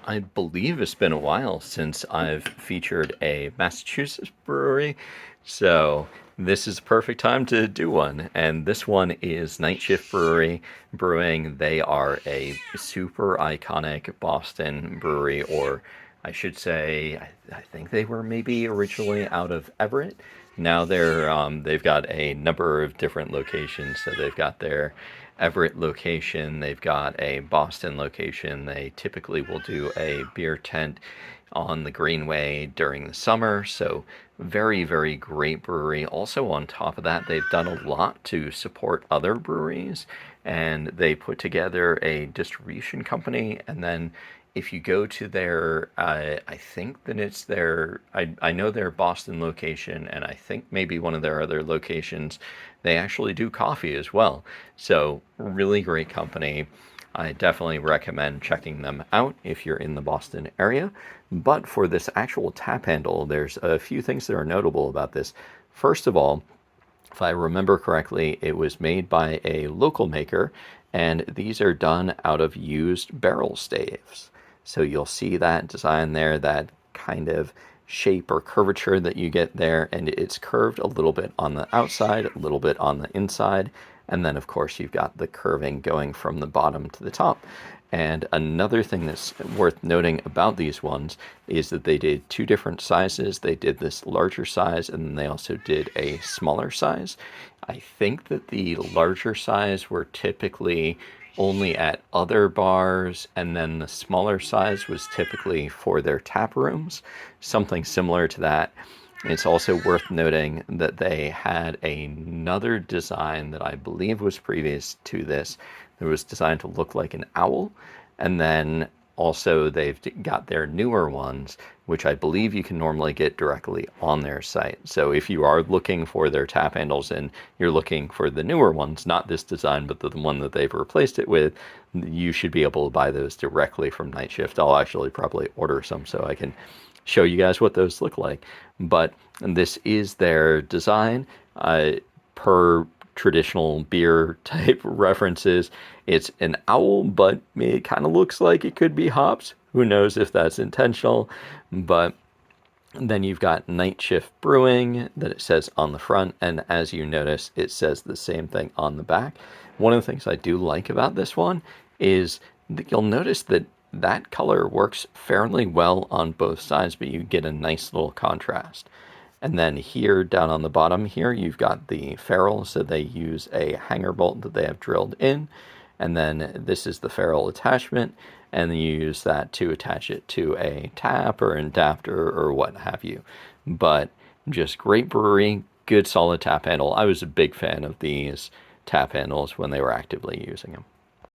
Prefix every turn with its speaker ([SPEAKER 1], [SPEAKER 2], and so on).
[SPEAKER 1] I believe it's been a while since I've featured a Massachusetts brewery, so this is the perfect time to do one. And this one is Night Shift Brewing. They are a super iconic Boston brewery, or I should say, I think they were maybe originally out of Everett. Now they've got a number of different locations. So they've got their Everett location, they've got a Boston location. They typically will do a beer tent on the Greenway during the summer. So very, very great brewery. Also on top of that, they've done a lot to support other breweries, and they put together a distribution company. And then if you go to their, I think that it's their, I know their Boston location, and I think maybe one of their other locations, they actually do coffee as well. So, really great company. I definitely recommend checking them out if you're in the Boston area. But for this actual tap handle, there's a few things that are notable about this. First of all, if I remember correctly, it was made by a local maker, and these are done out of used barrel staves. So you'll see that design there, that kind of shape or curvature that you get there, and it's curved a little bit on the outside, a little bit on the inside, and then of course you've got the curving going from the bottom to the top. And another thing that's worth noting about these ones is that they did two different sizes. They did this larger size, and then they also did a smaller size. I think that the larger size were typically only at other bars, and then the smaller size was typically for their tap rooms, something similar to that. It's also worth noting that they had another design that I believe was previous to this that was designed to look like an owl. And then also they've got their newer ones, which I believe you can normally get directly on their site. So if you are looking for their tap handles and you're looking for the newer ones, not this design, but the one that they've replaced it with, you should be able to buy those directly from Night Shift. I'll actually probably order some so I can show you guys what those look like. But this is their design. Per traditional beer type references, it's an owl, but it kind of looks like it could be hops. Who knows if that's intentional? But then you've got Night Shift Brewing that it says on the front, and as you notice, it says the same thing on the back. One of the things I do like about this one is that you'll notice that that color works fairly well on both sides, but you get a nice little contrast. And then here down on the bottom here, you've got the ferrule. So they use a hanger bolt that they have drilled in. And then this is the ferrule attachment. And then you use that to attach it to a tap or an adapter or what have you. But just great brewery, good solid tap handle. I was a big fan of these tap handles when they were actively using them.